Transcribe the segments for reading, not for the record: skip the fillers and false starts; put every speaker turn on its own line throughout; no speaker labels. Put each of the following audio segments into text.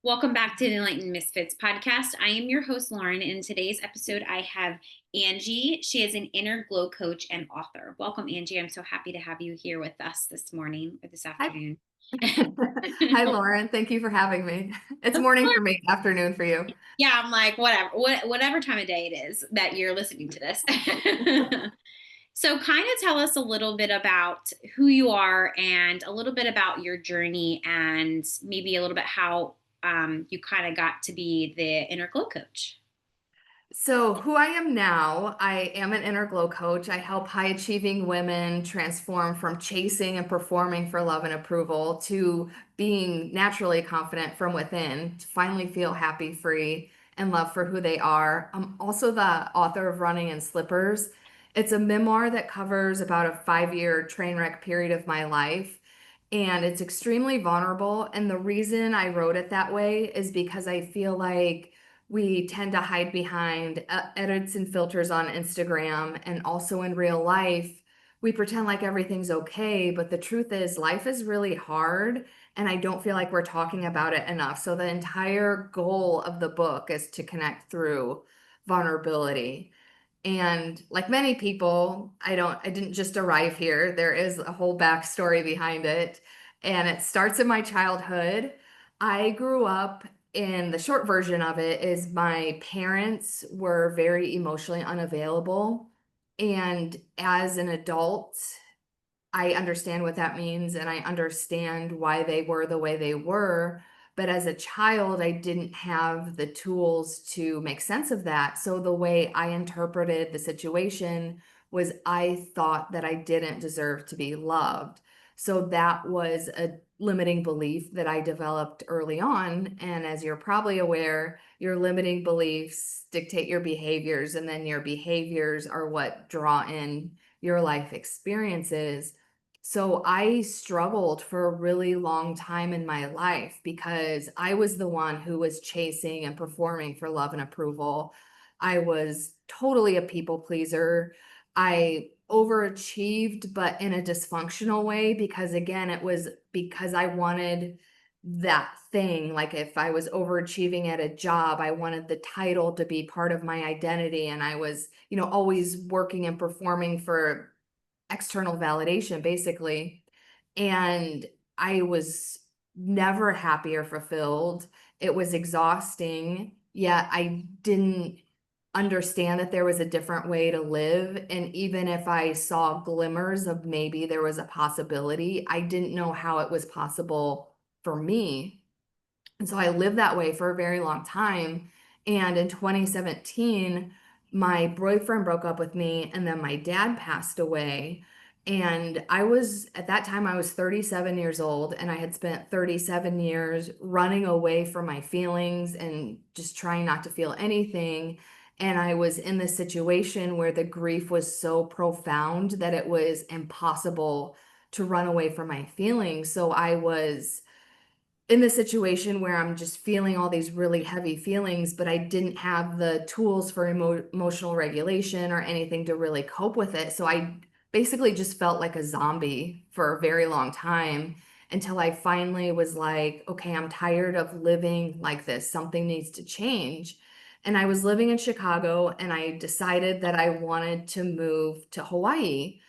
Welcome back to the Enlightened Misfits podcast. I am your host, Lauren. In today's episode, I have Angie. She is an inner glow coach and author. Welcome, Angie. I'm so happy to have you here with us this morning or this
Hi.
afternoon.
Hi, Lauren. Thank you for having me. It's
Of
morning
course.
for me, afternoon for you.
Yeah, I'm like, whatever time of day it is that you're listening to this. So, kind of tell us a little bit about who you are and a little bit about your journey and maybe a little bit how you kind of got to be the inner glow coach.
So, who I am now, I am an inner glow coach. I help high achieving women transform from chasing and performing for love and approval to being naturally confident from within, to finally feel happy, free, and love for who they are. I'm also the author of Running in Slippers. It's a memoir that covers about a 5 year train wreck period of my life. And it's extremely vulnerable. And the reason I wrote it that way is because I feel like we tend to hide behind edits and filters on Instagram and also in real life. We pretend like everything's okay, but the truth is, life is really hard, and I don't feel like we're talking about it enough. So, the entire goal of the book is to connect through vulnerability. And like many people, I didn't just arrive here. There is a whole backstory behind it. And it starts in my childhood. I grew up in the short version of it is my parents were very emotionally unavailable. And as an adult, I understand what that means and I understand why they were the way they were. But as a child, I didn't have the tools to make sense of that. So the way I interpreted the situation was I thought that I didn't deserve to be loved. So that was a limiting belief that I developed early on. And as you're probably aware, your limiting beliefs dictate your behaviors, and then your behaviors are what draw in your life experiences. So I struggled for a really long time in my life because I was the one who was chasing and performing for love and approval. I was totally a people pleaser. I overachieved, but in a dysfunctional way, because again, it was because I wanted that thing. Like if I was overachieving at a job, I wanted the title to be part of my identity. And I was, always working and performing for external validation, basically. And I was never happy or fulfilled. It was exhausting, yet I didn't understand that there was a different way to live. And even if I saw glimmers of maybe there was a possibility, I didn't know how it was possible for me. And so I lived that way for a very long time. And in 2017, my boyfriend broke up with me, and then my dad passed away. And at that time, I was 37 years old, and I had spent 37 years running away from my feelings and just trying not to feel anything. And I was in this situation where the grief was so profound that it was impossible to run away from my feelings. So I was in the situation where I'm just feeling all these really heavy feelings, but I didn't have the tools for emotional regulation or anything to really cope with it. So I basically just felt like a zombie for a very long time until I finally was like, okay, I'm tired of living like this. Something needs to change. And I was living in Chicago, and I decided that I wanted to move to Hawaii,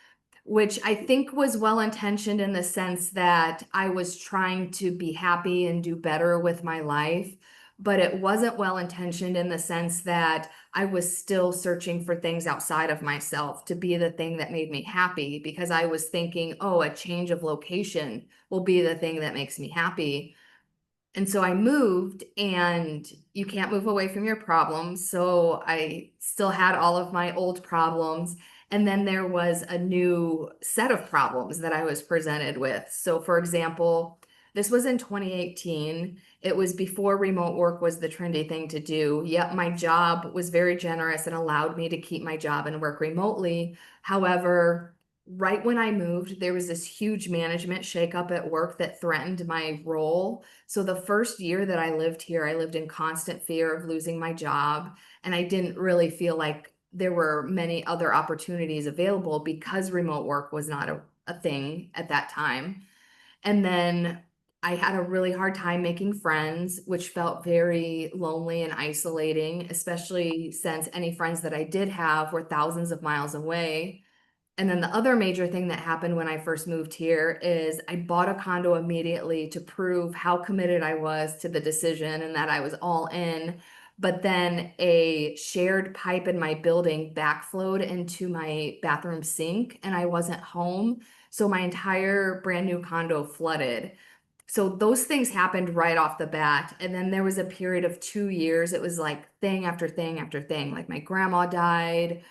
which I think was well intentioned in the sense that I was trying to be happy and do better with my life. But it wasn't well intentioned in the sense that I was still searching for things outside of myself to be the thing that made me happy, because I was thinking, oh, a change of location will be the thing that makes me happy. And so I moved, and you can't move away from your problems. So I still had all of my old problems. And then there was a new set of problems that I was presented with. So, for example, this was in 2018. It was before remote work was the trendy thing to do. Yet my job was very generous and allowed me to keep my job and work remotely. However, right when I moved, there was this huge management shakeup at work that threatened my role. So the first year that I lived here, I lived in constant fear of losing my job. And I didn't really feel like there were many other opportunities available because remote work was not a thing at that time. And then I had a really hard time making friends, which felt very lonely and isolating, especially since any friends that I did have were thousands of miles away. And then the other major thing that happened when I first moved here is I bought a condo immediately to prove how committed I was to the decision and that I was all in. But then a shared pipe in my building backflowed into my bathroom sink and I wasn't home. So my entire brand new condo flooded. So those things happened right off the bat. And then there was a period of 2 years. It was like thing after thing after thing. Like my grandma died.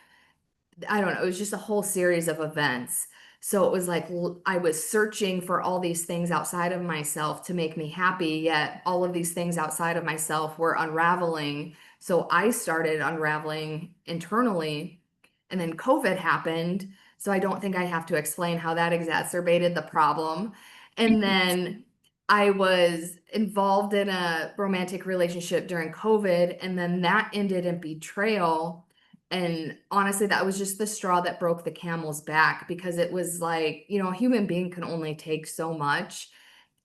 I don't know, it was just a whole series of events. So it was like I was searching for all these things outside of myself to make me happy, yet all of these things outside of myself were unraveling. So I started unraveling internally, and then COVID happened. So I don't think I have to explain how that exacerbated the problem. And then I was involved in a romantic relationship during COVID, and then that ended in betrayal. And honestly, that was just the straw that broke the camel's back because it was like, a human being can only take so much.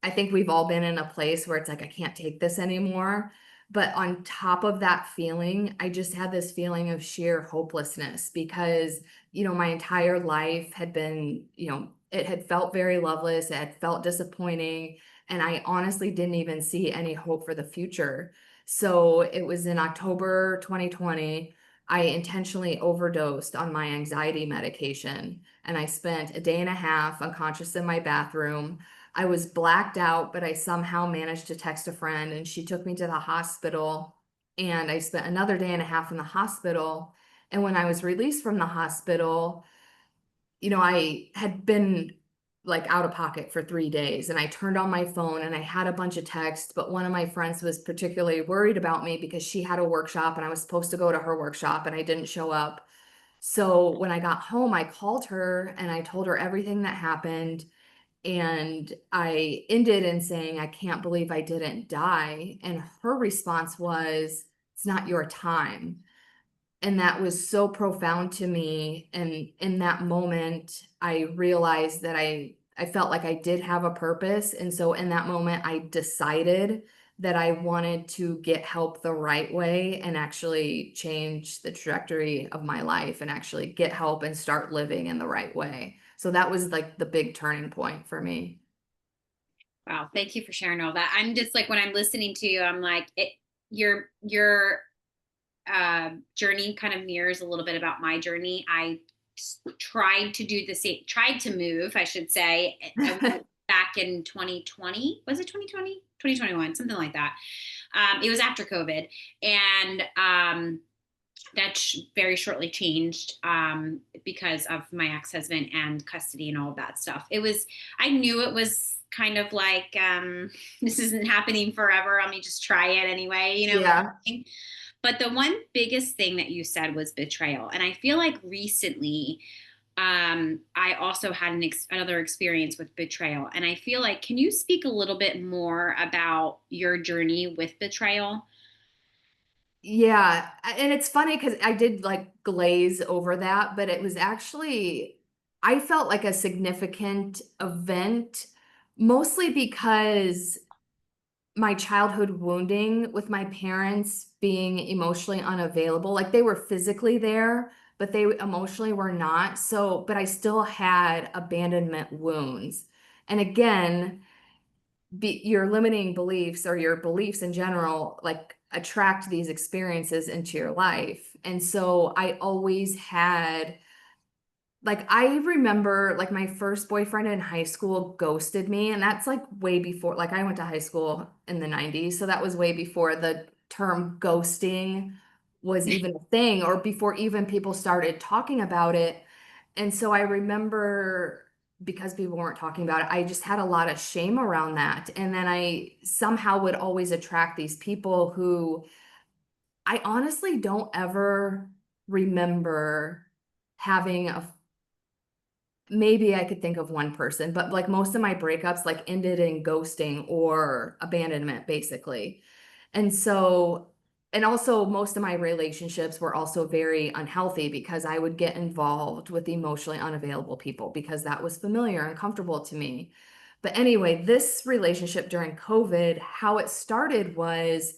I think we've all been in a place where it's like, I can't take this anymore. But on top of that feeling, I just had this feeling of sheer hopelessness because, my entire life had been, it had felt very loveless, it had felt disappointing. And I honestly didn't even see any hope for the future. So it was in October 2020. I intentionally overdosed on my anxiety medication and I spent a day and a half unconscious in my bathroom. I was blacked out, but I somehow managed to text a friend and she took me to the hospital. And I spent another day and a half in the hospital. And when I was released from the hospital, I had been like out of pocket for 3 days and I turned on my phone and I had a bunch of texts, but one of my friends was particularly worried about me because she had a workshop and I was supposed to go to her workshop and I didn't show up. So when I got home, I called her and I told her everything that happened. And I ended in saying, I can't believe I didn't die. And her response was, it's not your time. And that was so profound to me. And in that moment, I realized that I felt like I did have a purpose. And so in that moment, I decided that I wanted to get help the right way and actually change the trajectory of my life and actually get help and start living in the right way. So that was like the big turning point for me.
Wow, thank you for sharing all that. I'm just like when I'm listening to you, I'm like your journey kind of mirrors a little bit about my journey. I tried to do the same, tried to move, I should say. I went back in 2020. Was it 2020? 2021, something like that. It was after COVID. And that very shortly changed because of my ex-husband and custody and all of that stuff. I knew it was kind of like, this isn't happening forever. Let me just try it anyway,
Yeah.
but the one biggest thing that you said was betrayal. And I feel like recently, I also had another experience with betrayal. And I feel like, can you speak a little bit more about your journey with betrayal?
Yeah, and it's funny because I did like glaze over that, but it was actually, I felt like a significant event, mostly because my childhood wounding with my parents being emotionally unavailable, like they were physically there, but they emotionally were not. So, but I still had abandonment wounds. And again, your limiting beliefs or your beliefs in general like attract these experiences into your life. And so I always had like I remember like my first boyfriend in high school ghosted me and that's like way before like I went to high school in the 90s, so that was way before the term ghosting was even a thing or before even people started talking about it. And so I remember because people weren't talking about it, I just had a lot of shame around that. And then I somehow would always attract these people who I honestly don't ever remember having a, maybe I could think of one person, but like most of my breakups like ended in ghosting or abandonment basically. And so, and also most of my relationships were also very unhealthy because I would get involved with emotionally unavailable people because that was familiar and comfortable to me. But anyway, this relationship during COVID, how it started was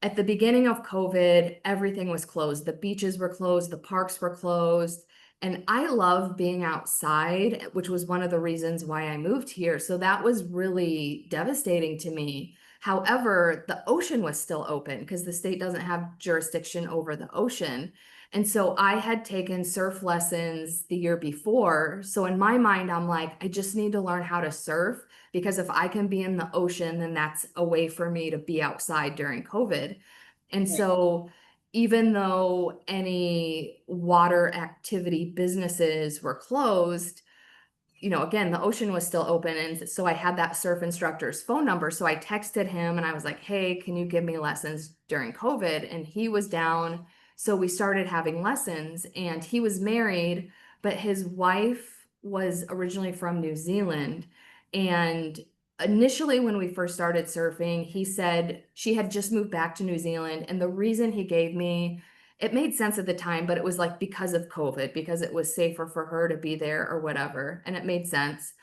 at the beginning of COVID, everything was closed. The beaches were closed, the parks were closed. And I love being outside, which was one of the reasons why I moved here. So that was really devastating to me. However, the ocean was still open because the state doesn't have jurisdiction over the ocean. And so I had taken surf lessons the year before. So in my mind, I'm like, I just need to learn how to surf because if I can be in the ocean, then that's a way for me to be outside during COVID. And
Right.
so even though any water activity businesses were closed, again, the ocean was still open. And so I had that surf instructor's phone number. So I texted him and I was like, hey, can you give me lessons during COVID? And he was down. So we started having lessons, and he was married, but his wife was originally from New Zealand. And initially, when we first started surfing, he said she had just moved back to New Zealand. And the reason he gave me, it made sense at the time, but it was like because of COVID, because it was safer for her to be there or whatever. And it made sense.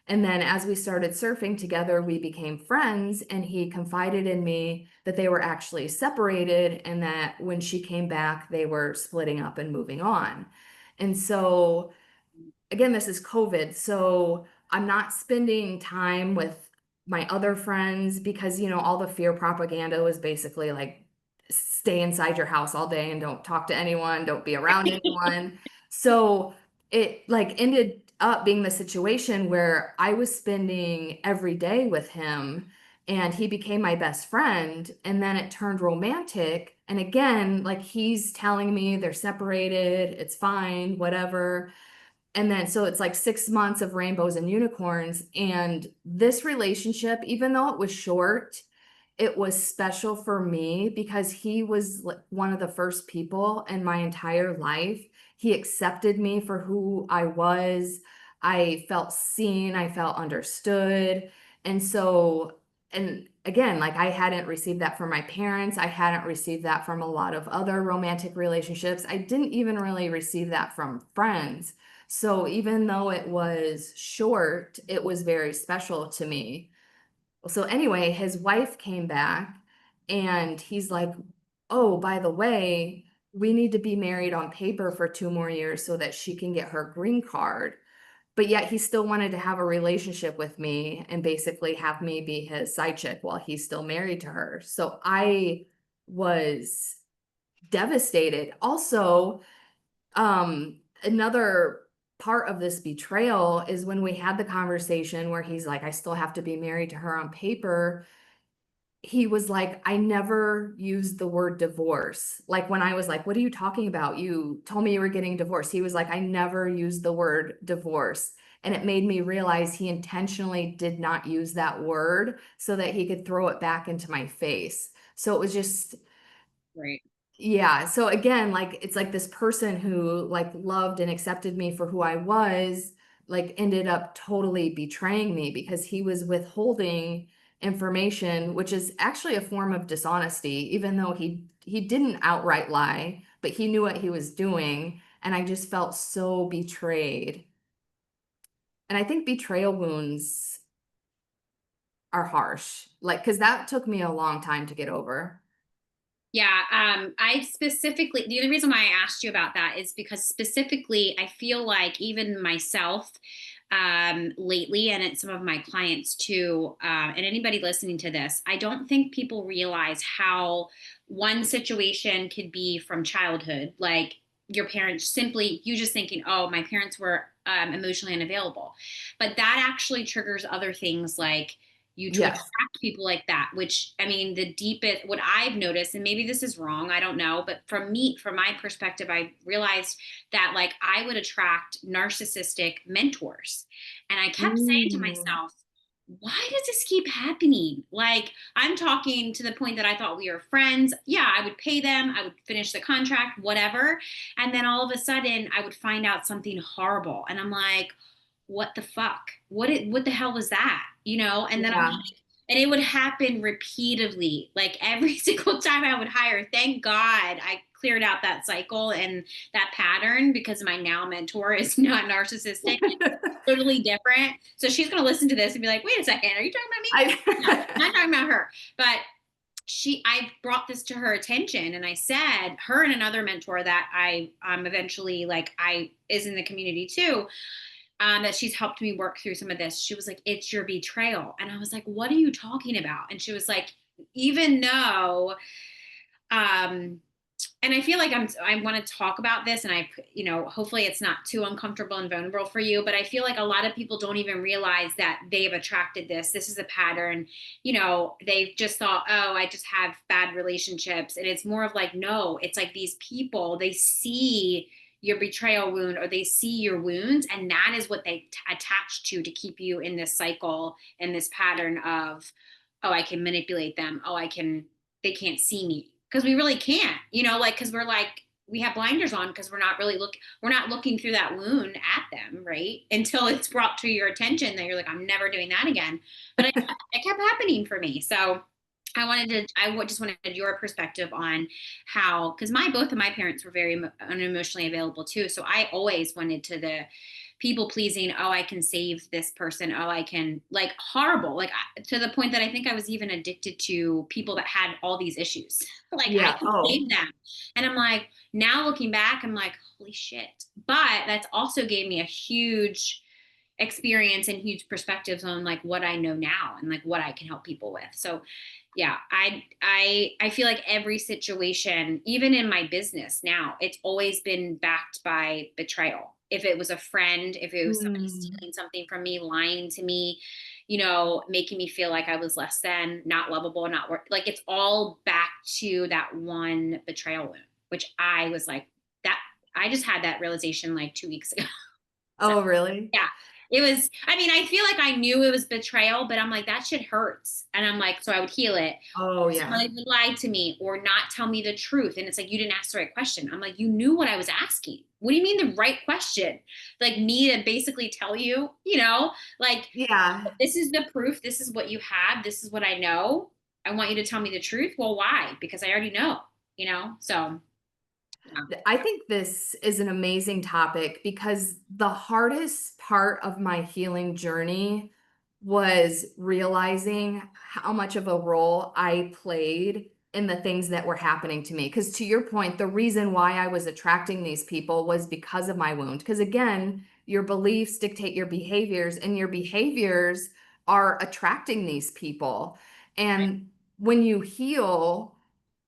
And then as we started surfing together, we became friends, and he confided in me that they were actually separated and that when she came back, they were splitting up and moving on. And so again, this is COVID, so I'm not spending time with my other friends because, all the fear propaganda was basically like stay inside your house all day and don't talk to anyone, don't be around anyone. So it like ended up being the situation where I was spending every day with him, and he became my best friend, and then it turned romantic. And again, like he's telling me they're separated, it's fine, whatever. And then so it's like 6 months of rainbows and unicorns. And this relationship, even though it was short, it was special for me because he was like one of the first people in my entire life. He accepted me for who I was. I felt seen, I felt understood. And so, and again, like I hadn't received that from my parents. I hadn't received that from a lot of other romantic relationships. I didn't even really receive that from friends. So even though it was short, it was very special to me. So anyway, his wife came back and he's like, "Oh, by the way, we need to be married on paper for 2 more years so that she can get her green card." But yet he still wanted to have a relationship with me and basically have me be his side chick while he's still married to her. So I was devastated. Also, another part of this betrayal is when we had the conversation where he's like, I still have to be married to her on paper. He was like, I never used the word divorce. Like when I was like, what are you talking about? You told me you were getting divorced. He was like, I never used the word divorce. And it made me realize he intentionally did not use that word so that he could throw it back into my face. So it was just,
Right.
yeah. So again, like it's like this person who like loved and accepted me for who I was, like ended up totally betraying me because he was withholding information, which is actually a form of dishonesty, even though he didn't outright lie, but he knew what he was doing. And I just felt so betrayed. And I think betrayal wounds are harsh, like, because that took me a long time to get over.
Yeah, I specifically, the only reason why I asked you about that is because specifically, I feel like even myself lately, and it's some of my clients too, and anybody listening to this, I don't think people realize how one situation could be from childhood, like your parents simply, you just thinking, oh, my parents were emotionally unavailable. But that actually triggers other things like you to
Yes.
attract people like that, which I mean, the deepest, what I've noticed, and maybe this is wrong, I don't know, but from me, from my perspective, I realized that like I would attract narcissistic mentors. And I kept saying to
Mm,
myself, why does this keep happening? Like, I'm talking to the point that I thought we were friends. Yeah, I would pay them, I would finish the contract, whatever. And then all of a sudden, I would find out something horrible. And I'm like, what the fuck? What the hell was that? And then I'm
yeah.
like, and it would happen repeatedly, like every single time I would hire. Thank God I cleared out that cycle and that pattern because my now mentor is not narcissistic, totally different. So she's going to listen to this and be like, wait a second, are you talking about me? No, I'm not talking about her. But I brought this to her attention, and I said, her and another mentor that I eventually like, I is in the community too, that she's helped me work through some of this. She was like, it's your betrayal. And I was like, what are you talking about? And she was like, even though, um, and I feel like I want to talk about this, and hopefully it's not too uncomfortable and vulnerable for you, but I feel like a lot of people don't even realize that they've attracted this. This is a pattern. They've just thought, oh, I just have bad relationships. And it's more of like, no, it's like these people, they see your betrayal wound, or they see your wounds, and that is what they attach to keep you in this cycle and this pattern of, oh, I can manipulate them. Oh, they can't see me, because we really can't, like, because we're like, we have blinders on because we're not looking through that wound at them, right? Until it's brought to your attention that you're like, I'm never doing that again. But it kept happening for me. So I just wanted your perspective on how, because both of my parents were very unemotionally available too. So I always wanted to the people pleasing. Oh, I can save this person. Oh, I can, like, horrible, like, to the point that I think I was even addicted to people that had all these issues. Like, I
Yeah.
can
Oh,
save them. And I'm like, now looking back, I'm like, holy shit. But that's also gave me a huge experience and huge perspectives on like what I know now and like what I can help people with. So yeah, I feel like every situation, even in my business now, it's always been backed by betrayal. If it was a friend, if it was somebody
mm.
stealing something from me, lying to me, making me feel like I was less than, not lovable, not worth, like, it's all back to that one betrayal wound, which I was like, that I just had that realization like 2 weeks ago. So
Oh, really?
yeah, it was, I mean, I feel like I knew it was betrayal, but I'm like, that shit hurts. And I'm like, so I would heal it.
Oh, yeah.
Somebody would lie to me or not tell me the truth. And it's like, you didn't ask the right question. I'm like, you knew what I was asking. What do you mean the right question? Like, me to basically tell you, like,
Yeah.
this is the proof. This is what you have. This is what I know. I want you to tell me the truth. Well, why? Because I already know, so yeah.
I think this is an amazing topic because the hardest part of my healing journey was realizing how much of a role I played in the things that were happening to me. Because to your point, the reason why I was attracting these people was because of my wound. Because again, your beliefs dictate your behaviors, and your behaviors are attracting these people.
Right.
And when you heal,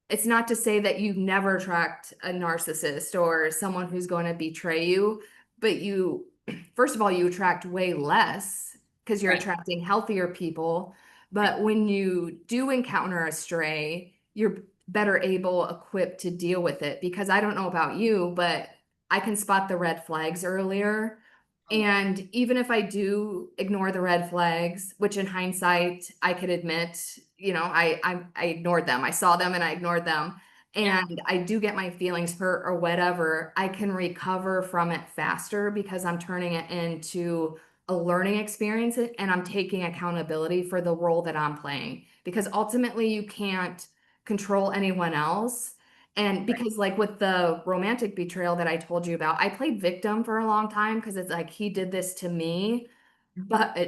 it's not to say that you never attract a narcissist or someone who's going to betray you, but you, first of all, you attract way less because you're
Right.
attracting healthier people.
Right.
But when you do encounter a stray, you're better able equipped to deal with it. Because I don't know about you, but I can spot the red flags earlier.
Oh,
And even if I do ignore the red flags, which in hindsight I could admit, I ignored them. I saw them and I ignored them.
yeah.
And I do get my feelings hurt or whatever, I can recover from it faster because I'm turning it into a learning experience, and I'm taking accountability for the role that I'm playing. Because ultimately you can't control anyone else. And
Right.
because, like, with the romantic betrayal that I told you about, I played victim for a long time because it's like he did this to me. But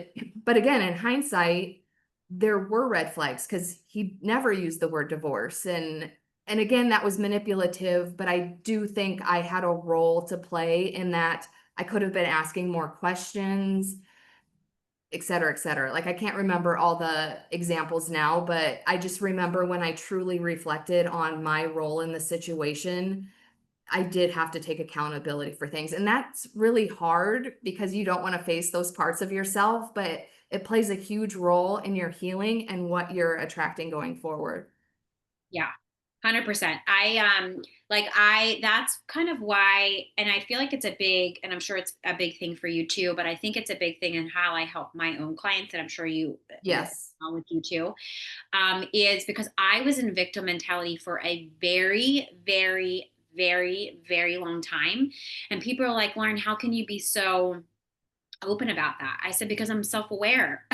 again, in hindsight, there were red flags because he never used the word divorce. And again, that was manipulative, but I do think I had a role to play in that. I could have been asking more questions, et cetera, et cetera. Like, I can't remember all the examples now, but I just remember when I truly reflected on my role in the situation, I did have to take accountability for things. And that's really hard because you don't want to face those parts of yourself, but it plays a huge role in your healing and what you're attracting going forward.
Yeah, 100%. That's kind of why, and I feel like it's a big, and I'm sure it's a big thing for you too, but I think it's a big thing in how I help my own clients, and I'm sure you
Yes.
with you too, is because I was in victim mentality for a very, very, very, very long time. And people are like, Lauren, how can you be so open about that? I said, because I'm self aware.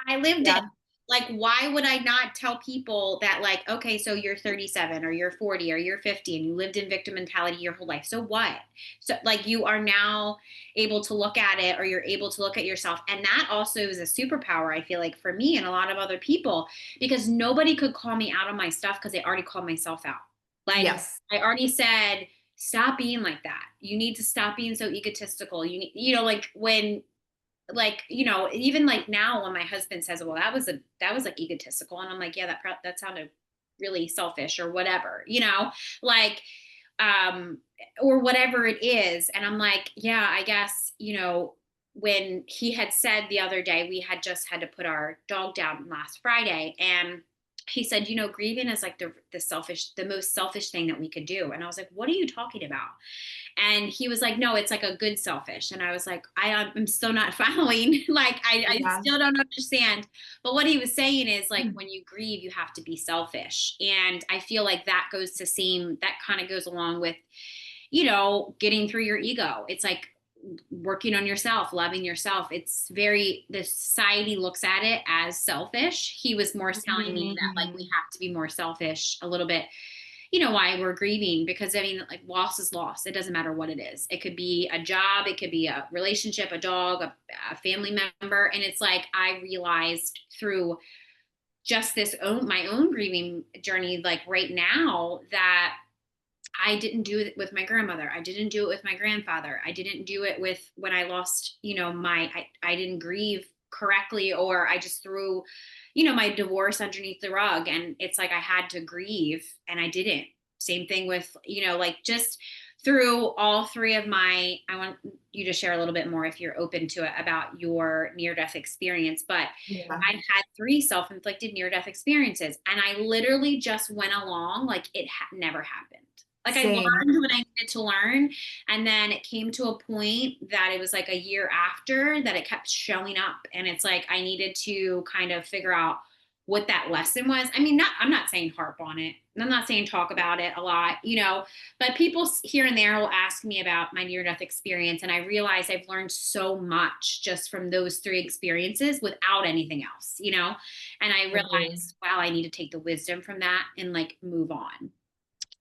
I lived it.
Yeah.
Like, why would I not tell people that, like, okay, so you're 37 or you're 40 or you're 50 and you lived in victim mentality your whole life. So what? So, like, you are now able to look at it, or you're able to look at yourself. And that also is a superpower, I feel like, for me and a lot of other people, because nobody could call me out on my stuff because I already called myself out. Like,
Yes.
I already said, stop being like that. You need to stop being so egotistical. You need, like, when, like, even like now when my husband says, well, that was like egotistical, and I'm like, yeah, that sounded really selfish or whatever, like, um or whatever it is. And I'm like, yeah, I guess, when he had said the other day, we had just had to put our dog down last Friday, and he said, grieving is like the most selfish thing that we could do. And I was like, what are you talking about? And he was like, no, it's like a good selfish. And I was like, I'm still not following. Like, I
Yeah.
still don't understand. But what he was saying is, like, when you grieve, you have to be selfish. And I feel like that kind of goes along with, getting through your ego. It's like working on yourself, loving yourself. The society looks at it as selfish. He was more telling me that, like, we
Mhm.
have to be more selfish a little bit, why we're grieving, because I mean, like, loss is loss. It doesn't matter what it is. It could be a job, it could be a relationship, a dog, a family member. And it's like, I realized through just my own grieving journey, like right now, that I didn't do it with my grandmother. I didn't do it with my grandfather. I didn't do it with when I lost, I didn't grieve correctly, or I just threw, my divorce underneath the rug. And it's like, I had to grieve and I didn't. Same thing with, like, just through all three of I want you to share a little bit more, if you're open to it, about your near death experience. But
Yeah.
I've had three self inflicted near death experiences, and I literally just went along like it never happened. Like, I
Same.
learned what I needed to learn. And then it came to a point that it was like a year after that it kept showing up. And it's like, I needed to kind of figure out what that lesson was. I mean, I'm not saying harp on it. I'm not saying talk about it a lot, but people here and there will ask me about my near death experience. And I realize I've learned so much just from those three experiences without anything else, and I
Agree.
realized, wow, I need to take the wisdom from that and, like, move on.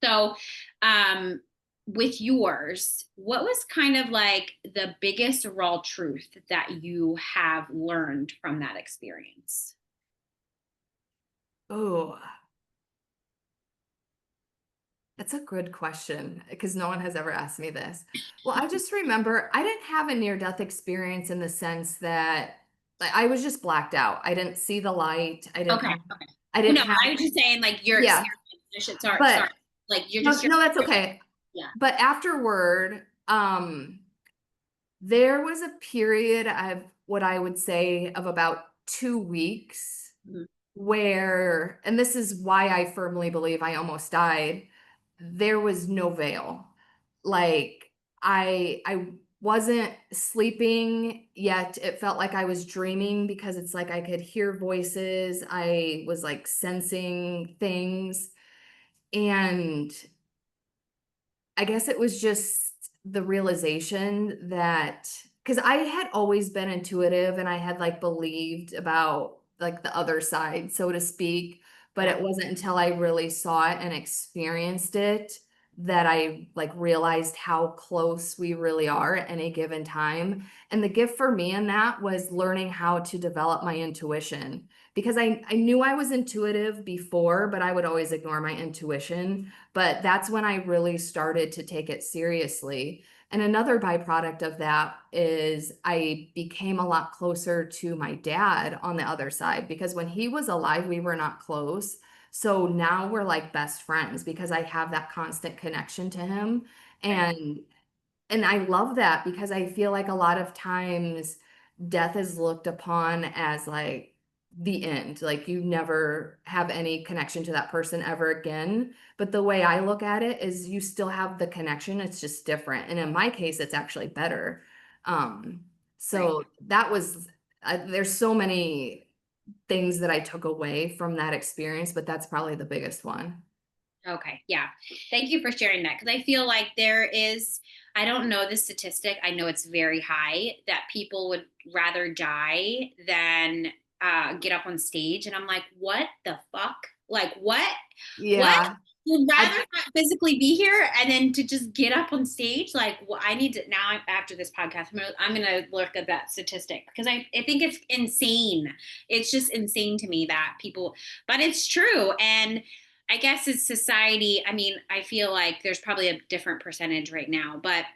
So, um, with yours, what was kind of like the biggest raw truth that you have learned from that experience?
Oh, that's a good question because no one has ever asked me this. Well, I just remember I didn't have a near-death experience in the sense that, like, I was just blacked out. I didn't see the light.
Okay, okay.
I
Well,
didn't
no,
have,
I was just saying, like, your
yeah,
experience. Sorry.
but
Like, you're
no,
just
no, that's okay.
yeah.
But afterward, there was a period of what I would say of about 2 weeks
Mhm.
where, and this is why I firmly believe I almost died, there was no veil. Like, I wasn't sleeping yet. It felt like I was dreaming because it's like I could hear voices. I was like sensing things. And I guess it was just the realization that, because I had always been intuitive and I had like believed about like the other side, so to speak, but
Yeah.
it wasn't until I really saw it and experienced it that I like realized how close we really are at any given time. And the gift for me in that was learning how to develop my intuition, because I knew I was intuitive before, but I would always ignore my intuition. But that's when I really started to take it seriously. And another byproduct of that is I became a lot closer to my dad on the other side, because when he was alive, we were not close. So now we're like best friends because I have that constant connection to him.
Right.
And I love that because I feel like a lot of times death is looked upon as like the end, like you never have any connection to that person ever again. But the way I look at it is you still have the connection, it's just different. And in my case, it's actually better. Um,
Right.
so that was, there's so many things that I took away from that experience, but that's probably the biggest one.
Okay. Yeah. Thank you for sharing that. Because I feel like I don't know the statistic. I know it's very high that people would rather die than get up on stage, and I'm like, what the fuck? Like, what?
Yeah.
You'd rather
I,
not physically be here and then to just get up on stage? Like, well, I need to now, after this podcast, I'm gonna look at that statistic, because I think it's insane. It's just insane to me that people, but it's true. And I guess it's society. I mean, I feel like there's probably a different percentage right now, but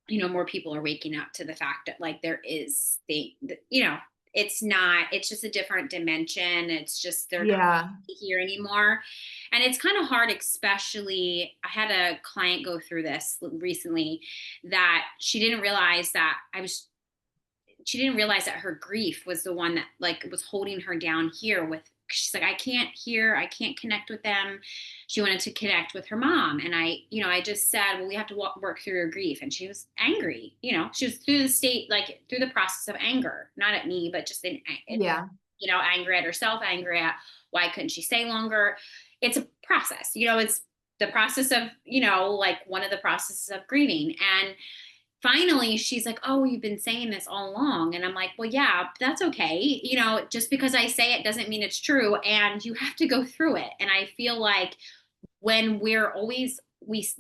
more people are waking up to the fact that, like, there is it's not, it's just a different dimension. It's just, they're not
yeah.
here anymore. And it's kind of hard, especially, I had a client go through this recently, that she didn't realize that her grief was the one that, like, was holding her down here. With She's like, I can't connect with them. She wanted to connect with her mom, and I just said, well, we have to work through your grief. And she was angry. She was through the state, like, through the process of anger, not at me, but just
Yeah.
angry at herself, angry at why couldn't she stay longer. It's a process. It's the process of, like, one of the processes of grieving. And finally she's like, oh, you've been saying this all along. And I'm like, well, yeah, that's okay. Just because I say it doesn't mean it's true, and you have to go through it. And I feel like when we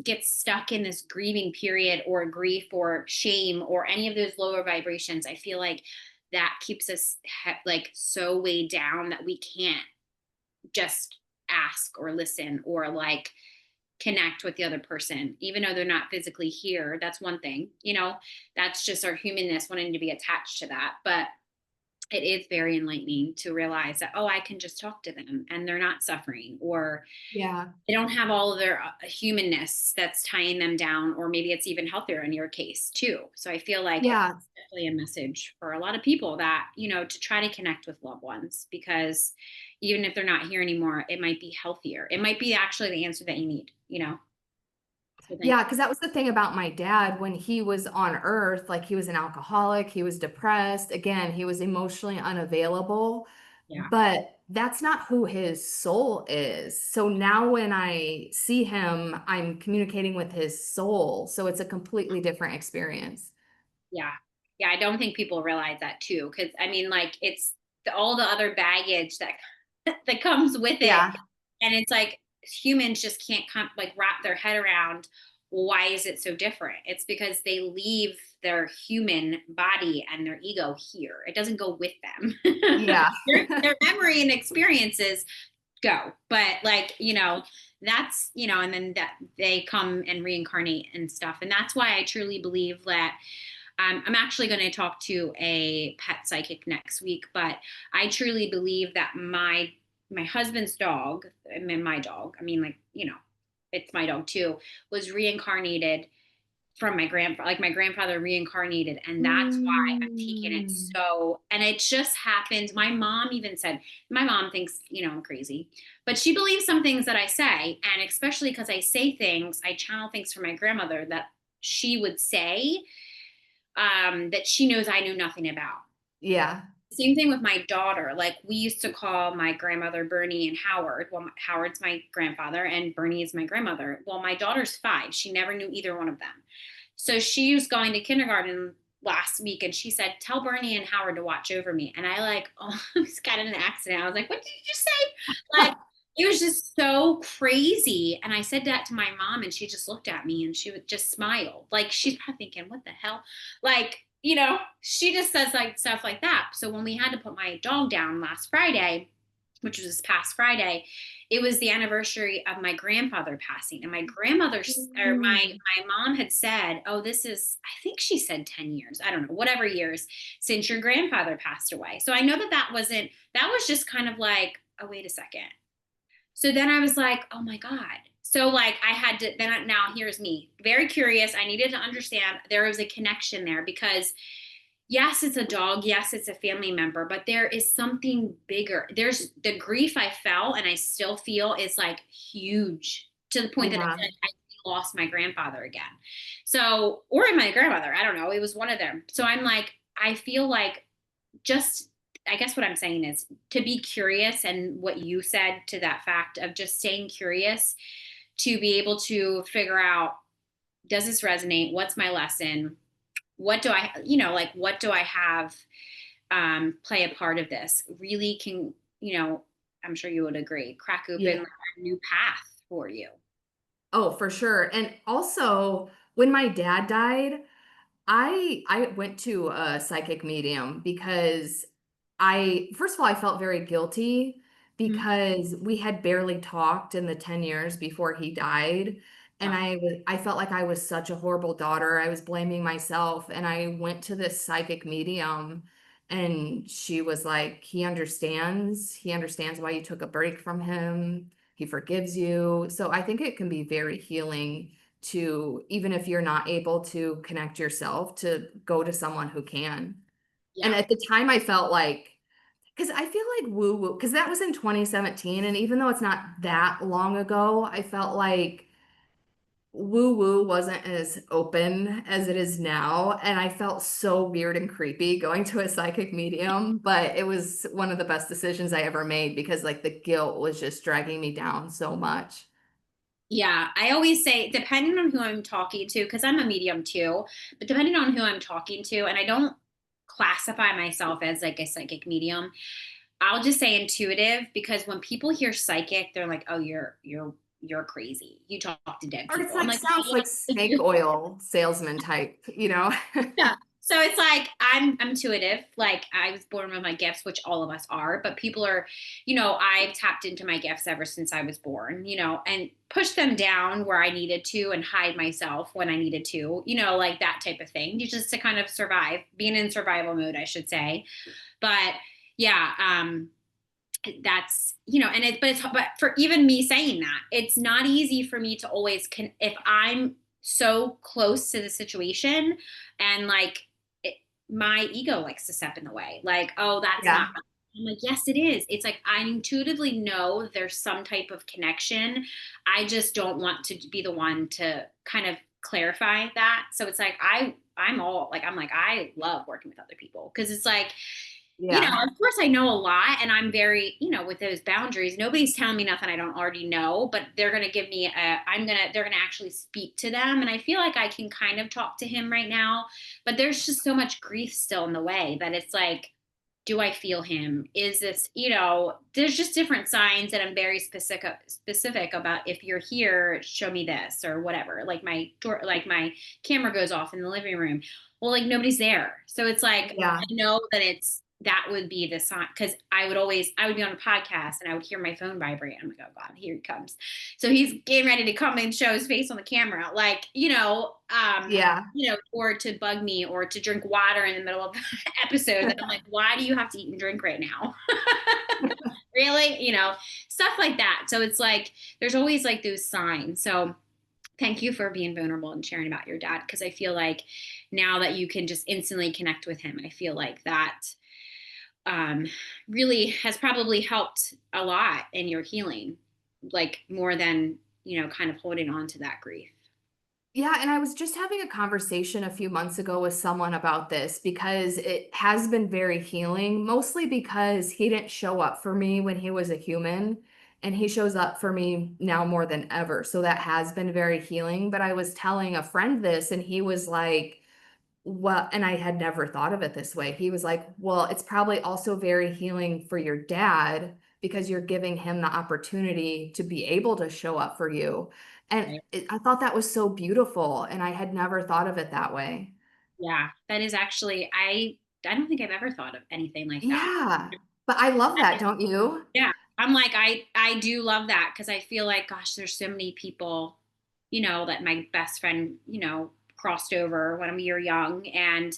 get stuck in this grieving period, or grief, or shame, or any of those lower vibrations, I feel like that keeps us like so weighed down that we can't just ask or listen, or, like, connect with the other person, even though they're not physically here. That's one thing. That's just our humanness wanting to be attached to that. But it is very enlightening to realize that, oh, I can just talk to them and they're not suffering, or
Yeah.
they don't have all of their humanness that's tying them down, or maybe it's even healthier in your case too. So I feel like it's
Yeah.
definitely a message for a lot of people that, to try to connect with loved ones, because even if they're not here anymore, it might be healthier. It might be actually the answer that you need. So thank
Yeah, because that was the thing about my dad when he was on earth. Like, he was an alcoholic, he was depressed. Again, he was emotionally unavailable,
Yeah.
but that's not who his soul is. So now when I see him, I'm communicating with his soul. So it's a completely different experience.
Yeah. Yeah. I don't think people realize that too. Cause I mean, like, it's all the other baggage that, that comes with it.
Yeah.
And it's like, humans just can't like wrap their head around, well, why is it so different? It's because they leave their human body and their ego here. It doesn't go with them.
Yeah.
Their memory and experiences go, but, like, that's, and then that they come and reincarnate and stuff. And that's why I truly believe that, I'm actually going to talk to a pet psychic next week, but I truly believe that my husband's dog, I mean, my dog, I mean, like, it's my dog too, was reincarnated from my grandfather. Like, my grandfather reincarnated, and that's why I'm taking it.
Mm.
So, and it just happened. My mom even said, my mom thinks, I'm crazy, but she believes some things that I say. And especially because I say things, I channel things from my grandmother that she would say, that she knows I knew nothing about.
Yeah.
Same thing with my daughter. Like, we used to call my grandmother Bernie and Howard. Well, Howard's my grandfather and Bernie is my grandmother. Well, my daughter's 5. She never knew either one of them. So she was going to kindergarten last week, and she said, tell Bernie and Howard to watch over me. And I, like, almost got in an accident. I was like, what did you just say? Like, it was just so crazy. And I said that to my mom, and she just looked at me and she would just smile. Like, she's probably thinking, what the hell? Like, she just says, like, stuff like that. So when we had to put my dog down last Friday, which was this past Friday, it was the anniversary of my grandfather passing. And my grandmother, or
Mm.
my mom had said, oh, this is, I think she said 10 years, I don't know, whatever years since your grandfather passed away. So I know that that was just kind of like, oh, wait a second. So then I was like, oh my God. So, like, I had to, now here's me, very curious. I needed to understand there was a connection there, because yes, it's a dog. Yes, it's a family member, but there is something bigger. There's the grief I felt and I still feel is, like, huge, to the point that it's
Yeah.
like I lost my grandfather again. So, or my grandmother, I don't know. It was one of them. So I'm like, I feel like, just, I guess what I'm saying is to be curious, and what you said to that fact of just staying curious, to be able to figure out, does this resonate? What's my lesson? What do I, like, what do I have play a part of this really can, I'm sure you would agree, crack open
Yeah.
like a new path for you.
Oh, for sure. And also, when my dad died, I went to a psychic medium because I first of all I felt very guilty
Mhm.
because we had barely talked in the 10 years before he died, and
Oh,
I felt like I was such a horrible daughter. I was blaming myself, and I went to this psychic medium, and she was like, he understands. He understands why you took a break from him. He forgives you. So I think it can be very healing to, even if you're not able to connect yourself, to go to someone who can. And
yeah.
at the time I felt like, because I feel like woo woo, because that was in 2017, and even though it's not that long ago, I felt like woo woo wasn't as open as it is now, and I felt so weird and creepy going to a psychic medium, but it was one of the best decisions I ever made because like the guilt was just dragging me down so much.
Yeah, I always say, depending on who I'm talking to, because I'm a medium too, but depending on who I'm talking to, and I don't classify myself as like a psychic medium, I'll just say intuitive because when people hear psychic, they're like, "Oh, you're crazy. You talk to dead
Or it's
people." I'm
like
like,
sounds like snake oil salesman type, you know?
yeah. So it's like I'm intuitive. Like I was born with my gifts, which all of us are, but people are, I've tapped into my gifts ever since I was born, and pushed them down where I needed to and hide myself when I needed to, like that type of thing. You just to kind of survive, being in survival mode, I should say. But yeah, that's and but for even me saying that, it's not easy for me to always if I'm so close to the situation, and like it, my ego likes to step in the way, like, oh, that's not.
Yeah.
I'm like, yes, it is. It's like I intuitively know there's some type of connection. I just don't want to be the one to kind of clarify that. So it's like I'm like I love working with other people because it's like,
Yeah.
of course I know a lot and I'm very, with those boundaries. Nobody's telling me nothing I don't already know, but they're going to give me they're going to actually speak to them. And I feel like I can kind of talk to him right now, but there's just so much grief still in the way that it's like, do I feel him? Is this, there's just different signs that I'm very specific about. If you're here, show me this or whatever. Like my door, like my camera goes off in the living room. Well, like nobody's there. So it's like,
Yeah.
I know that that would be the sign because I would be on a podcast and I would hear my phone vibrate. I'm like, oh God, here he comes. So he's getting ready to come and show his face on the camera, like,
Yeah.
or to bug me or to drink water in the middle of the episode. That I'm like, why do you have to eat and drink right now? Really? Stuff like that. So it's like, there's always like those signs. So thank you for being vulnerable and sharing about your dad. Cause I feel like now that you can just instantly connect with him, I feel like that um, really has probably helped a lot in your healing, like more than, kind of holding on to that grief.
Yeah, and I was just having a conversation a few months ago with someone about this because it has been very healing, mostly because he didn't show up for me when he was a human, and he shows up for me now more than ever. So that has been very healing. But I was telling a friend this, and he was like, well, and I had never thought of it this way. He was like, well, it's probably also very healing for your dad because you're giving him the opportunity to be able to show up for you. And
Right.
I thought that was so beautiful. And I had never thought of it that way.
Yeah, that is actually, I don't think I've ever thought of anything like that.
Yeah. But I love
That
that,
is,
don't you?
yeah. I'm like, I do love that because I feel like, gosh, there's so many people, that my best friend, crossed over when we were young. And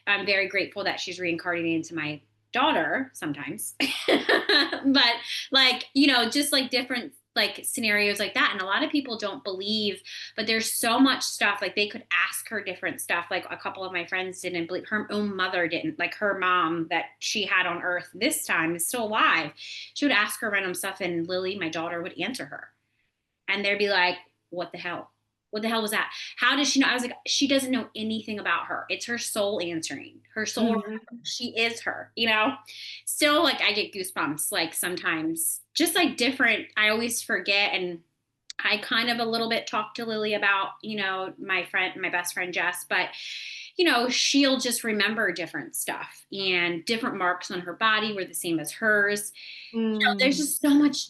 I'm very grateful that she's reincarnating into my daughter sometimes. But like, just like different like scenarios like that. And a lot of people don't believe, but there's so much stuff. Like they could ask her different stuff. Like a couple of my friends didn't believe, her own mother didn't, like her mom that she had on earth this time is still alive. She would ask her random stuff and Lily, my daughter, would answer her. And they'd be like, what the hell? What the hell was that? How does she know? I was like, she doesn't know anything about her. It's her soul answering. Her soul,
Mhm.
she is her, Still, like, I get goosebumps, like, sometimes. Just, like, different. I always forget, and I kind of a little bit talked to Lily about, my best friend Jess, but she'll just remember different stuff, and different marks on her body were the same as hers. There's
Mm.
just so much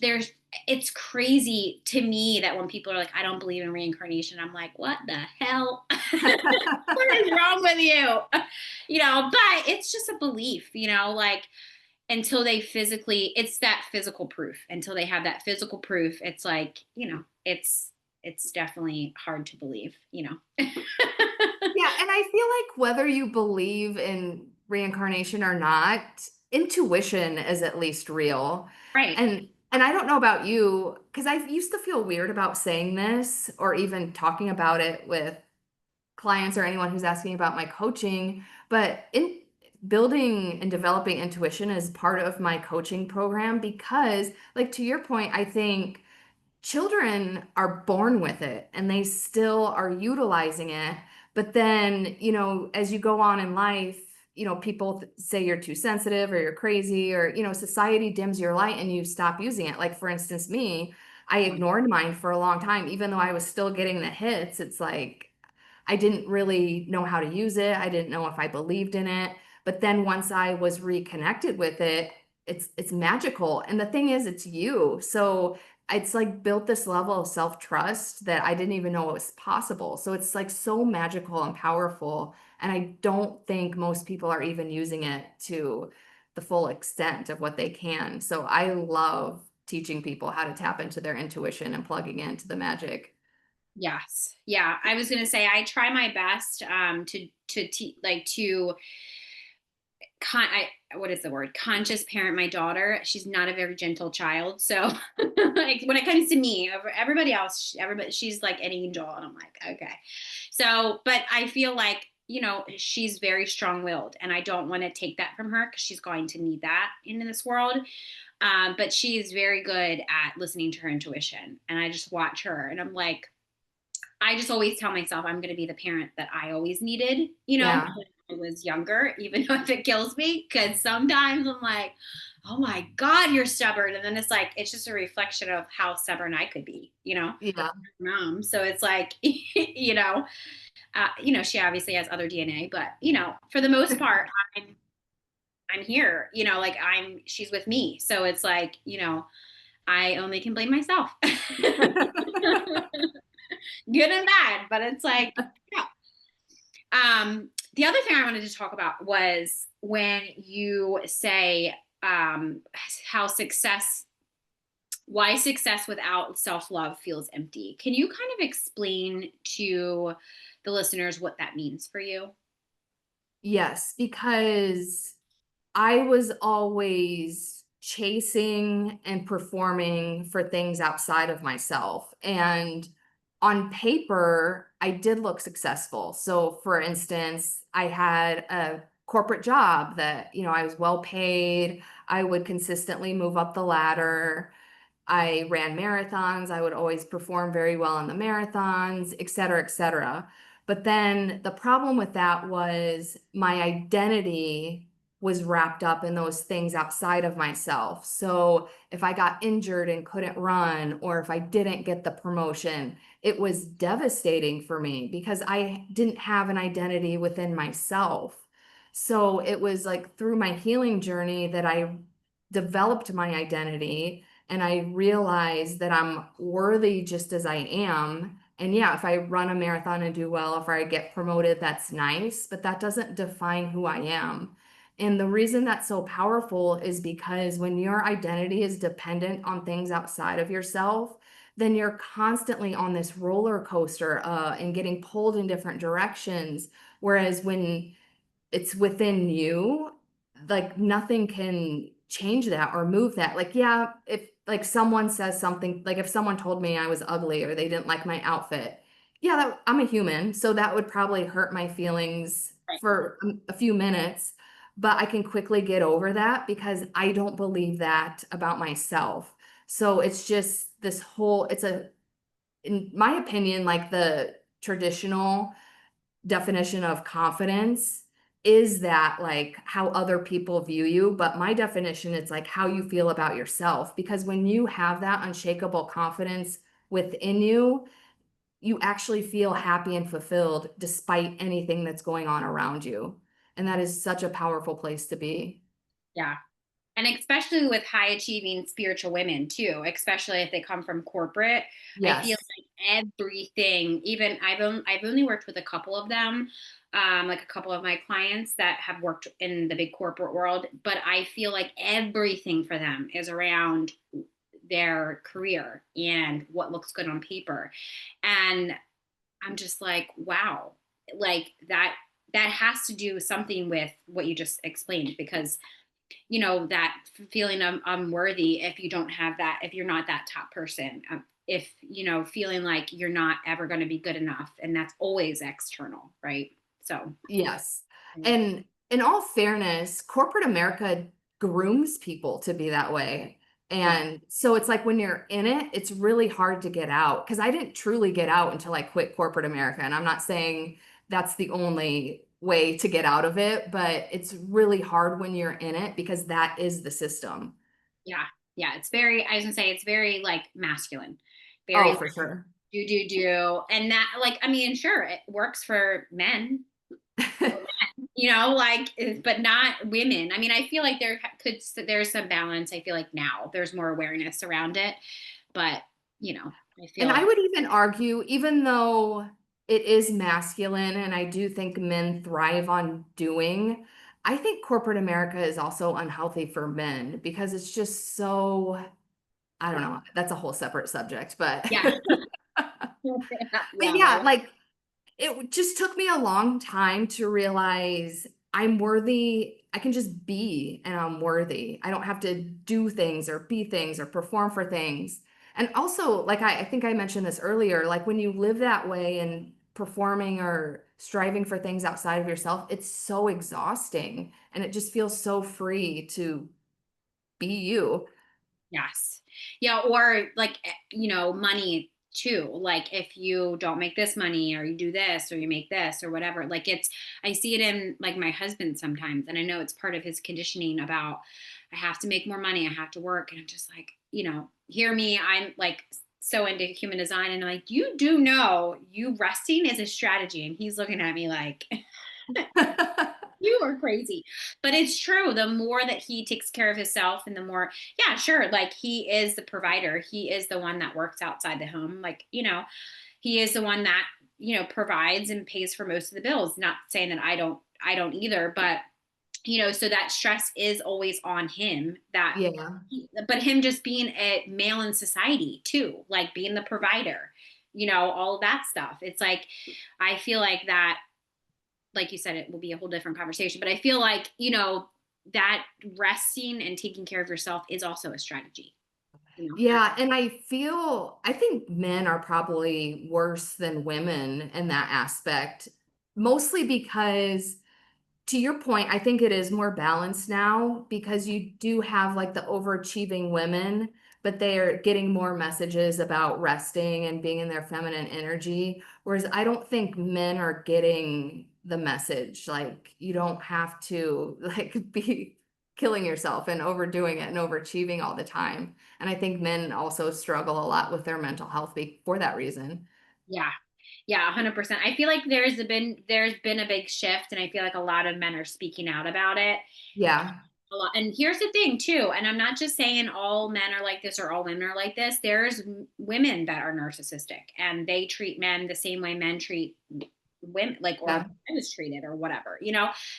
it's crazy to me that when people are like, I don't believe in reincarnation, I'm like, what the hell? What is wrong with you? But it's just a belief, like until they physically, it's that physical proof. Until they have that physical proof, it's like, it's definitely hard to believe.
Yeah, and I feel like whether you believe in reincarnation or not, intuition is at least real.
Right.
And I don't know about you, because I used to feel weird about saying this or even talking about it with clients or anyone who's asking about my coaching, but in building and developing intuition is part of my coaching program because, like to your point, I think children are born with it and they still are utilizing it. But then, as you go on in life, people say you're too sensitive or you're crazy or, society dims your light and you stop using it. Like, for instance, me, I ignored mine for a long time, even though I was still getting the hits. It's like, I didn't really know how to use it. I didn't know if I believed in it. But then once I was reconnected with it, it's magical. And the thing is, it's you. So it's like built this level of self-trust that I didn't even know it was possible. So it's like so magical and powerful. And I don't think most people are even using it to the full extent of what they can. So I love teaching people how to tap into their intuition and plugging into the magic.
Yes. Yeah. I was gonna say I try my best like to what is the word? Conscious parent my daughter. She's not a very gentle child. So like when it comes to me, over everybody else, everybody she's like an angel. And I'm like, okay. So, but I feel like, she's very strong-willed, and I don't want to take that from her because she's going to need that in this world. But she is very good at listening to her intuition. And I just watch her and I'm like, I just always tell myself I'm going to be the parent that I always needed,
Yeah.
when I was younger, even if it kills me. Because sometimes I'm like, oh my God, you're stubborn. And then it's like, it's just a reflection of how stubborn I could be.
Yeah.
Mom. So it's like, she obviously has other DNA, but, for the most part, I'm here, like she's with me. So it's like, I only can blame myself. Good and bad, but it's like, yeah. The other thing I wanted to talk about was when you say how why success without self-love feels empty. Can you kind of explain to the listeners what that means for you?
Yes, because I was always chasing and performing for things outside of myself. And on paper, I did look successful. So, for instance, I had a corporate job that, I was well paid. I would consistently move up the ladder. I ran marathons. I would always perform very well in the marathons, et cetera, et cetera. But then the problem with that was my identity was wrapped up in those things outside of myself. So if I got injured and couldn't run, or if I didn't get the promotion, it was devastating for me because I didn't have an identity within myself. So it was like through my healing journey that I developed my identity and I realize that I'm worthy just as I am. And yeah, if I run a marathon and do well, if I get promoted, that's nice, but that doesn't define who I am. And the reason that's so powerful is because when your identity is dependent on things outside of yourself, then you're constantly on this roller coaster and getting pulled in different directions. Whereas when it's within you, like nothing can change that or move that. Like, yeah, if like someone says something, like if someone told me I was ugly or they didn't like my outfit, yeah, I'm a human, so that would probably hurt my feelings
Right.
for a few minutes, but I can quickly get over that because I don't believe that about myself. So it's just this whole, in my opinion, like the traditional definition of confidence is that like how other people view you, but my definition it's like how you feel about yourself, because when you have that unshakable confidence within you, you actually feel happy and fulfilled despite anything that's going on around you. And that is such a powerful place to be.
Yeah. And especially with high achieving spiritual women too, especially if they come from corporate, I feel
Yes.
like everything, even I've only worked with a couple of them, like a couple of my clients that have worked in the big corporate world, but I feel like everything for them is around their career and what looks good on paper. And I'm just like, wow, like that has to do something with what you just explained, because that feeling of unworthy, if you don't have that, if you're not that top person, if feeling like you're not ever going to be good enough, and that's always external, right? So
Yes. And in all fairness, corporate America grooms people to be that way.
yeah,
And so it's like when you're in it, it's really hard to get out. Because I didn't truly get out until I quit corporate America. And I'm not saying that's the only way to get out of it, but it's really hard when you're in it because that is the system.
yeah, yeah, it's very, I was gonna say, it's very like masculine, very
Oh,
like,
for sure.
do, and that, like, I mean, sure, it works for men, like, but not women. I mean, I feel like there's some balance. I feel like now there's more awareness around it, but I
And I
feel,
would even argue, even though it is masculine and I do think men thrive on doing, I think corporate America is also unhealthy for men because it's just so, I don't know, that's a whole separate subject, but
yeah.
but
Yeah,
yeah, like it just took me a long time to realize I'm worthy. I can just be and I'm worthy. I don't have to do things or be things or perform for things. And also, like I think I mentioned this earlier, like when you live that way and performing or striving for things outside of yourself, it's so exhausting and it just feels so free to be you.
yes. Yeah, or like, money too. Like if you don't make this money, or you do this, or you make this, or whatever, like I see it in like my husband sometimes. And I know it's part of his conditioning about, I have to make more money, I have to work. And I'm just like, hear me. I'm like so into human design. And I'm like, you do know you resting is a strategy. And he's looking at me like, you are crazy. But it's true. The more that he takes care of himself, and the more, yeah, sure. Like he is the provider. He is the one that works outside the home. Like, he is the one that, provides and pays for most of the bills. Not saying that I don't either, but, so that stress is always on him,
Yeah.
but him just being a male in society too, like being the provider, all of that stuff. It's like, I feel like that, like you said, it will be a whole different conversation. But I feel like, that resting and taking care of yourself is also a strategy, you know?
Yeah, and I think men are probably worse than women in that aspect, mostly because to your point, I think it is more balanced now because you do have like the overachieving women, but they are getting more messages about resting and being in their feminine energy. Whereas I don't think men are getting the message. Like you don't have to like be killing yourself and overdoing it and overachieving all the time. And I think men also struggle a lot with their mental health for that reason.
Yeah. Yeah, 100%. I feel like there's been a big shift, and I feel like a lot of men are speaking out about it.
Yeah,
A lot. And here's the thing too, and I'm not just saying all men are like this or all women are like this. There's women that are narcissistic, and they treat men the same way men treat women, like, or
yeah.
I was treated or whatever,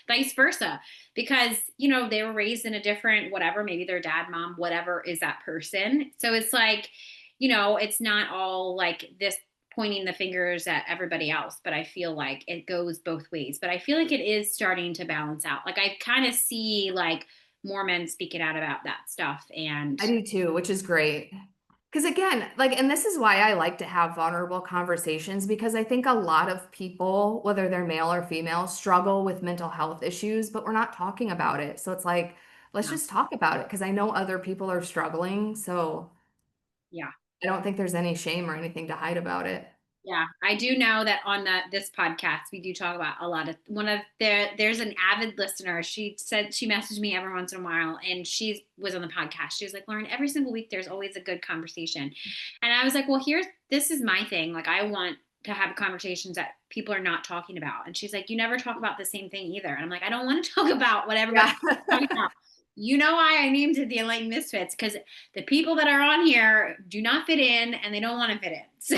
vice versa, because they were raised in a different whatever, maybe their dad, mom, whatever is that person. So it's like, it's not all like this, pointing the fingers at everybody else, but I feel like it goes both ways. But I feel like it is starting to balance out. Like I kind of see like more men speaking out about that stuff. And
I do too, which is great. Because again, like, and this is why I like to have vulnerable conversations because I think a lot of people, whether they're male or female, struggle with mental health issues, but we're not talking about it. So it's like, let's
yeah,
just talk about it because I know other people are struggling. So
yeah.
I don't think there's any shame or anything to hide about it.
Yeah, I do know that on this podcast we do talk about a lot of there's an avid listener. She said she messaged me every once in a while and she was on the podcast. She was like, Lauren, every single week there's always a good conversation. And I was like, well, this is my thing. Like I want to have conversations that people are not talking about. And she's like, you never talk about the same thing either. And I'm like, I don't want to talk about what everybody's
Yeah.
talking about. You know why I named it the Enlightened Misfits? Because the people that are on here do not fit in and they don't want to fit in. So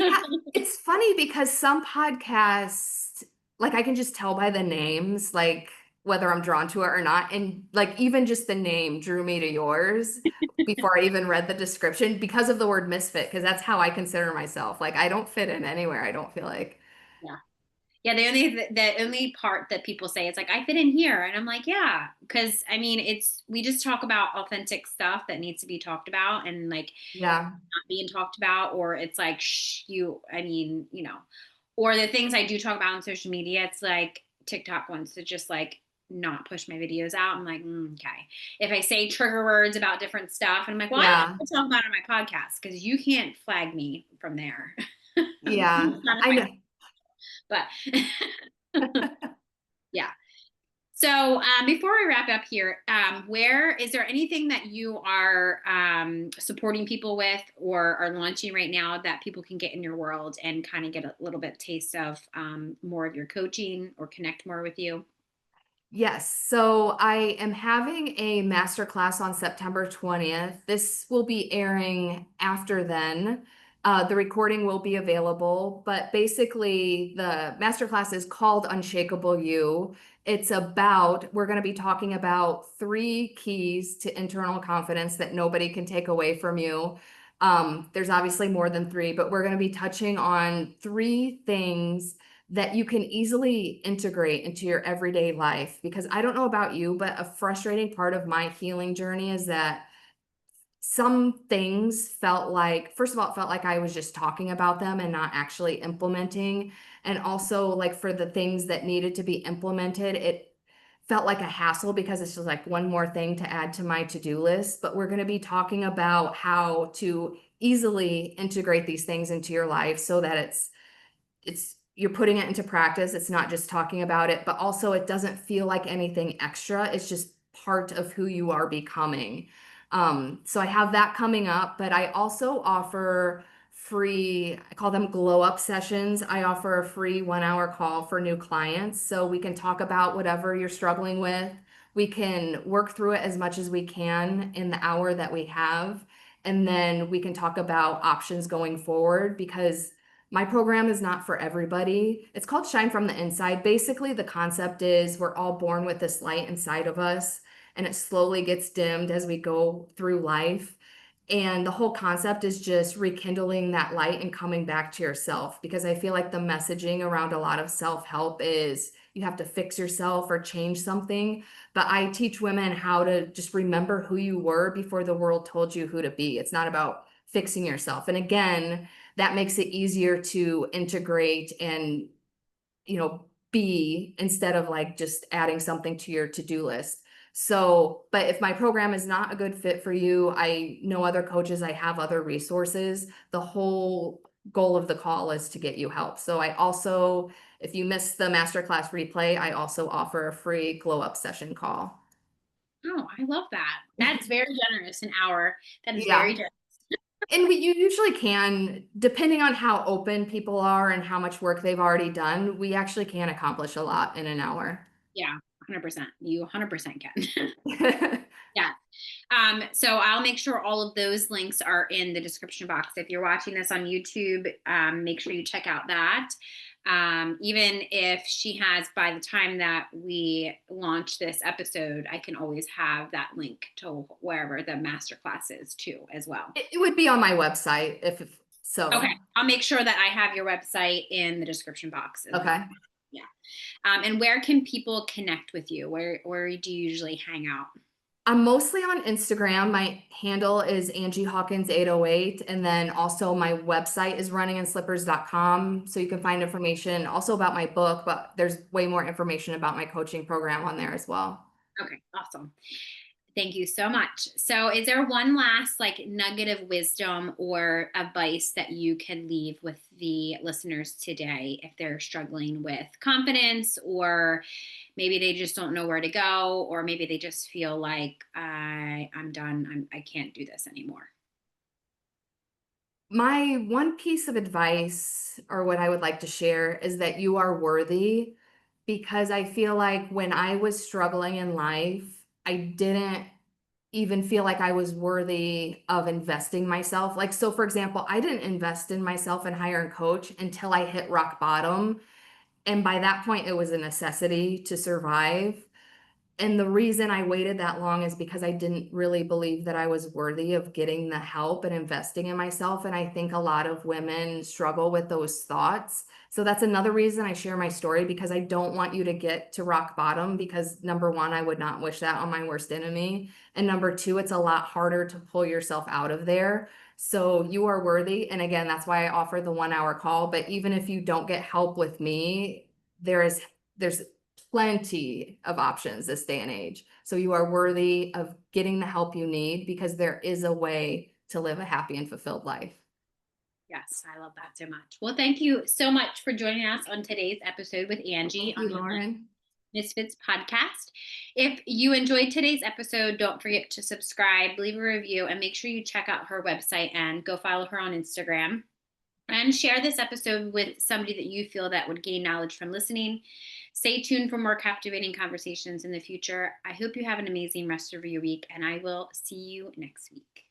Yeah, it's funny because some podcasts, like I can just tell by the names, like whether I'm drawn to it or not. And like even just the name drew me to yours before I even read the description because of the word misfit, because that's how I consider myself. Like I don't fit in anywhere, I don't feel like.
yeah. Yeah, the only part that people say it's like I fit in here, and I'm like, yeah, because I mean, it's we just talk about authentic stuff that needs to be talked about, and like
Yeah.
not being talked about, or it's like I mean, or the things I do talk about on social media, it's like TikTok wants to just like not push my videos out. I'm like, okay. If I say trigger words about different stuff, and I'm like, well, I don't
Yeah.
have to talk about it on my podcast because you can't flag me from there.
Yeah. I know.
But yeah. So before we wrap up here, where is there anything that you are supporting people with or are launching right now that people can get in your world and kind of get a little bit taste of more of your coaching or connect more with you?
Yes, so I am having a masterclass on September 20th. This will be airing after then. The recording will be available, but basically, the masterclass is called Unshakable You. We're going to be talking about three keys to internal confidence that nobody can take away from you. There's obviously more than three, but we're going to be touching on three things that you can easily integrate into your everyday life. Because I don't know about you, but a frustrating part of my healing journey is that some things felt like, first of all, it felt like I was just talking about them and not actually implementing. And also, like for the things that needed to be implemented, it felt like a hassle because it's just like one more thing to add to my to-do list. But we're going to be talking about how to easily integrate these things into your life so that it's you're putting it into practice. It's not just talking about it, but also it doesn't feel like anything extra. It's just part of who you are becoming. So I have that coming up, but I also offer free, I call them glow up sessions. I offer a free 1 hour call for new clients. So we can talk about whatever you're struggling with. We can work through it as much as we can in the hour that we have. And then we can talk about options going forward because my program is not for everybody. It's called Shine from the Inside. Basically, the concept is we're all born with this light inside of us, and it slowly gets dimmed as we go through life. And the whole concept is just rekindling that light and coming back to yourself because I feel like the messaging around a lot of self-help is you have to fix yourself or change something. But I teach women how to just remember who you were before the world told you who to be. It's not about fixing yourself. And again, that makes it easier to integrate and be instead of like just adding something to your to-do list. So, but if my program is not a good fit for you, I know other coaches, I have other resources. The whole goal of the call is to get you help. So I also, if you missed the masterclass replay, I also offer a free glow up session call.
Oh, I love that. That's very generous, an hour. That is very
Yeah.
generous.
And you usually can, depending on how open people are and how much work they've already done, we actually can accomplish a lot in an hour.
Yeah, 100%. You 100% can. Yeah. So I'll make sure all of those links are in the description box. If you're watching this on YouTube, make sure you check out that. Even if she has, by the time that we launch this episode, I can always have that link to wherever the masterclass is too, as well.
It would be on my website if
Okay.
so.
I'll make sure that I have your website in the description box as well.
Okay.
Yeah. And where can people connect with you? Where do you usually hang out?
I'm mostly on Instagram. My handle is Angie Hawkins 808. And then also my website is runninginslippers.com. So you can find information also about my book, but there's way more information about my coaching program on there as well.
Okay, awesome. Thank you so much. So, is there one last like nugget of wisdom or advice that you can leave with the listeners today if they're struggling with confidence, or maybe they just don't know where to go, or maybe they just feel like I'm done, I can't do this anymore?
My one piece of advice, or what I would like to share, is that you are worthy, because I feel like when I was struggling in life, I didn't even feel like I was worthy of investing myself. Like, so for example, I didn't invest in myself and hire a coach until I hit rock bottom. And by that point, it was a necessity to survive. And the reason I waited that long is because I didn't really believe that I was worthy of getting the help and investing in myself. And I think a lot of women struggle with those thoughts. So that's another reason I share my story, because I don't want you to get to rock bottom, because number one, I would not wish that on my worst enemy. And number two, it's a lot harder to pull yourself out of there. So you are worthy. And again, that's why I offer the 1 hour call. But even if you don't get help with me, there's plenty of options this day and age. So you are worthy of getting the help you need, because there is a way to live a happy and fulfilled life.
Yes, I love that so much. Well, thank you so much for joining us on today's episode with Angie
Thank
on
you,
the
Lauren.
Misfits podcast. If you enjoyed today's episode, don't forget to subscribe, leave a review, and make sure you check out her website and go follow her on Instagram. And share this episode with somebody that you feel that would gain knowledge from listening. Stay tuned for more captivating conversations in the future. I hope you have an amazing rest of your week, and I will see you next week.